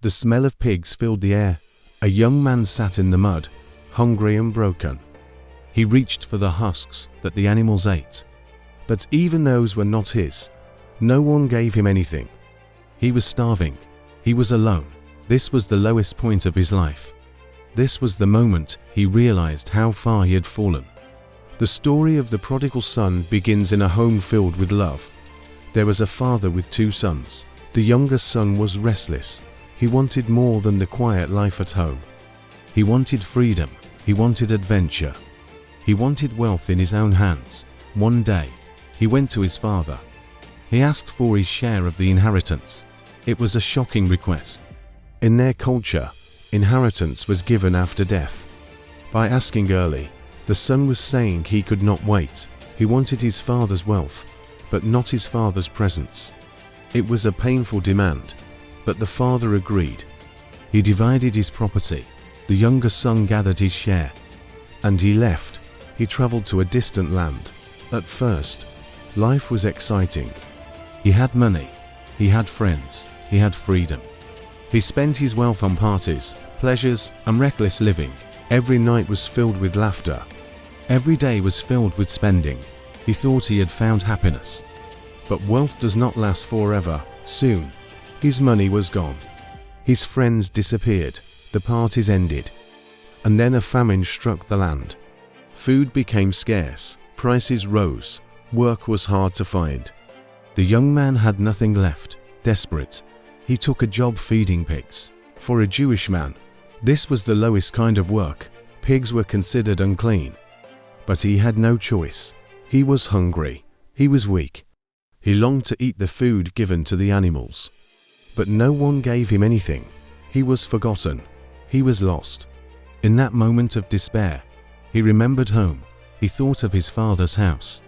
The smell of pigs filled the air. A young man sat in the mud, hungry and broken. He reached for the husks that the animals ate. But even those were not his. No one gave him anything. He was starving. He was alone. This was the lowest point of his life. This was the moment he realized how far he had fallen. The story of the prodigal son begins in a home filled with love. There was a father with 2 sons. The youngest son was restless. He wanted more than the quiet life at home. He wanted freedom. He wanted adventure. He wanted wealth in his own hands. One day, he went to his father. He asked for his share of the inheritance. It was a shocking request. In their culture, inheritance was given after death. By asking early, the son was saying he could not wait. He wanted his father's wealth, but not his father's presence. It was a painful demand, but the father agreed. He divided his property. The younger son gathered his share, and he left. He traveled to a distant land. At first, life was exciting. He had money, he had friends, he had freedom. He spent his wealth on parties, pleasures, and reckless living. Every night was filled with laughter. Every day was filled with spending. He thought he had found happiness. But wealth does not last forever. Soon, his money was gone. His friends disappeared. The parties ended. And then a famine struck the land. Food became scarce. Prices rose. Work was hard to find. The young man had nothing left. Desperate, he took a job feeding pigs. For a Jewish man, this was the lowest kind of work. Pigs were considered unclean. But he had no choice. He was hungry. He was weak. He longed to eat the food given to the animals. But no one gave him anything. He was forgotten. He was lost. In that moment of despair, he remembered home. He thought of his father's house.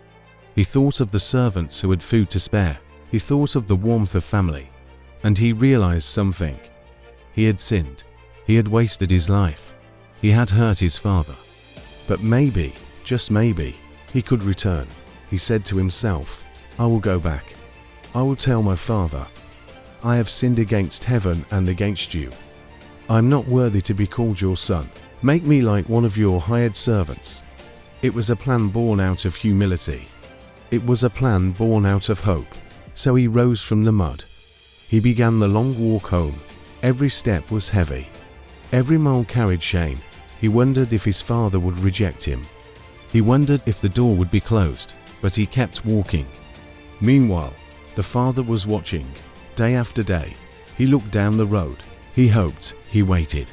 He thought of the servants who had food to spare. He thought of the warmth of family. And he realized something. He had sinned. He had wasted his life. He had hurt his father. But maybe, just maybe, he could return. He said to himself, I will go back. I will tell my father, I have sinned against heaven and against you. I am not worthy to be called your son. Make me like one of your hired servants. It was a plan born out of humility. It was a plan born out of hope. So he rose from the mud. He began the long walk home. Every step was heavy. Every mile carried shame. He wondered if his father would reject him. He wondered if the door would be closed, but he kept walking. Meanwhile, the father was watching. Day after day, he looked down the road. He hoped, he waited.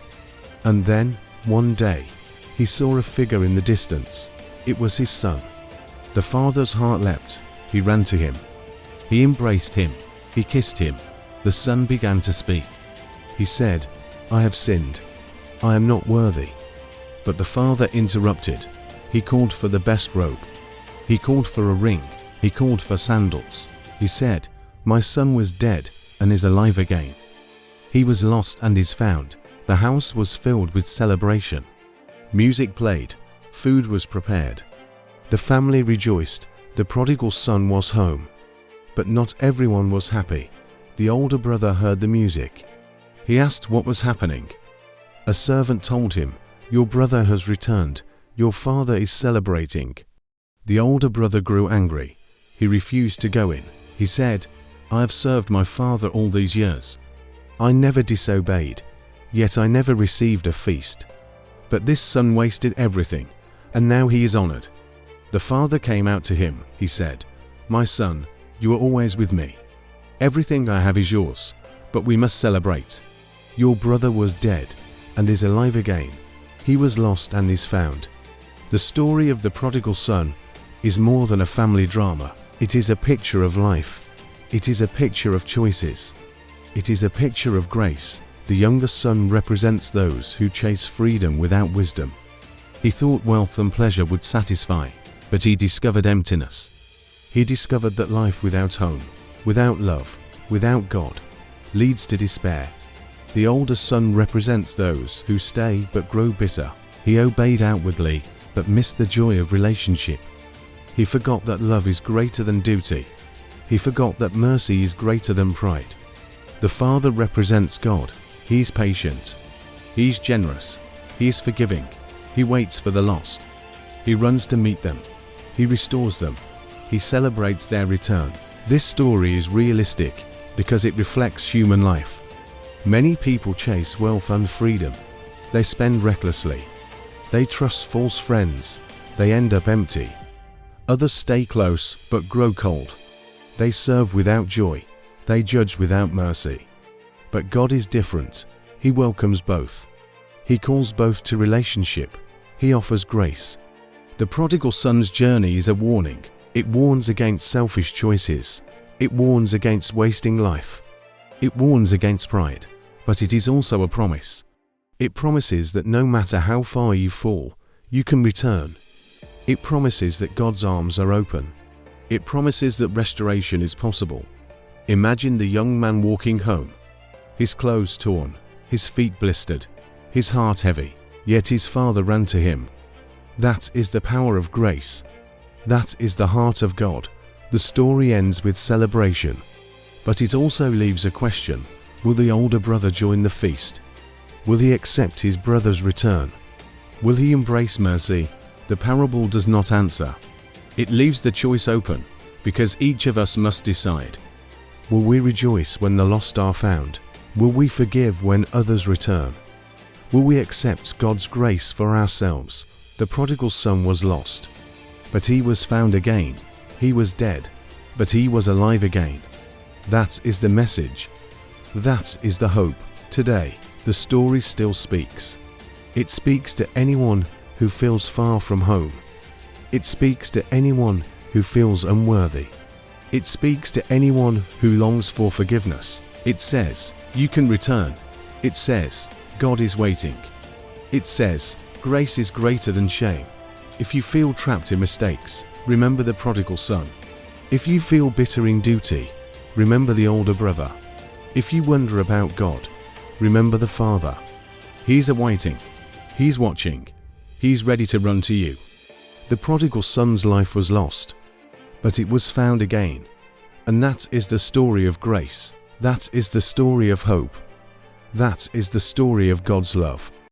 And then, one day, he saw a figure in the distance. It was his son. The father's heart leapt. He ran to him. He embraced him. He kissed him. The son began to speak. He said, I have sinned. I am not worthy. But the father interrupted. He called for the best robe. He called for a ring. He called for sandals. He said, my son was dead and is alive again. He was lost and is found. The house was filled with celebration. Music played. Food was prepared. The family rejoiced. The prodigal son was home. But not everyone was happy. The older brother heard the music. He asked what was happening. A servant told him, your brother has returned. Your father is celebrating. The older brother grew angry. He refused to go in. He said, I have served my father all these years. I never disobeyed, yet I never received a feast. But this son wasted everything, and now he is honored. The father came out to him. He said, my son, you are always with me. Everything I have is yours, but we must celebrate. Your brother was dead and is alive again. He was lost and is found. The story of the prodigal son is more than a family drama. It is a picture of life. It is a picture of choices. It is a picture of grace. The younger son represents those who chase freedom without wisdom. He thought wealth and pleasure would satisfy, but he discovered emptiness. He discovered that life without home, without love, without God, leads to despair. The older son represents those who stay but grow bitter. He obeyed outwardly, but missed the joy of relationship. He forgot that love is greater than duty. He forgot that mercy is greater than pride. The father represents God. He's patient. He's generous. He is forgiving. He waits for the lost. He runs to meet them. He restores them. He celebrates their return. This story is realistic because it reflects human life. Many people chase wealth and freedom. They spend recklessly. They trust false friends. They end up empty. Others stay close but grow cold. They serve without joy. They judge without mercy. But God is different. He welcomes both. He calls both to relationship. He offers grace. The prodigal son's journey is a warning. It warns against selfish choices. It warns against wasting life. It warns against pride. But it is also a promise. It promises that no matter how far you fall, you can return. It promises that God's arms are open. It promises that restoration is possible. Imagine the young man walking home. His clothes torn, his feet blistered, his heart heavy, yet his father ran to him. That is the power of grace. That is the heart of God. The story ends with celebration. But it also leaves a question. Will the older brother join the feast? Will he accept his brother's return? Will he embrace mercy? The parable does not answer. It leaves the choice open, because each of us must decide. Will we rejoice when the lost are found? Will we forgive when others return? Will we accept God's grace for ourselves? The prodigal son was lost, but he was found again. He was dead, but he was alive again. That is the message. That is the hope. Today, the story still speaks. It speaks to anyone who feels far from home. It speaks to anyone who feels unworthy. It speaks to anyone who longs for forgiveness. It says, you can return. It says, God is waiting. It says, grace is greater than shame. If you feel trapped in mistakes, remember the prodigal son. If you feel bitter in duty, remember the older brother. If you wonder about God, remember the Father. He's awaiting. He's watching. He's ready to run to you. The prodigal son's life was lost, but it was found again. And that is the story of grace. That is the story of hope. That is the story of God's love.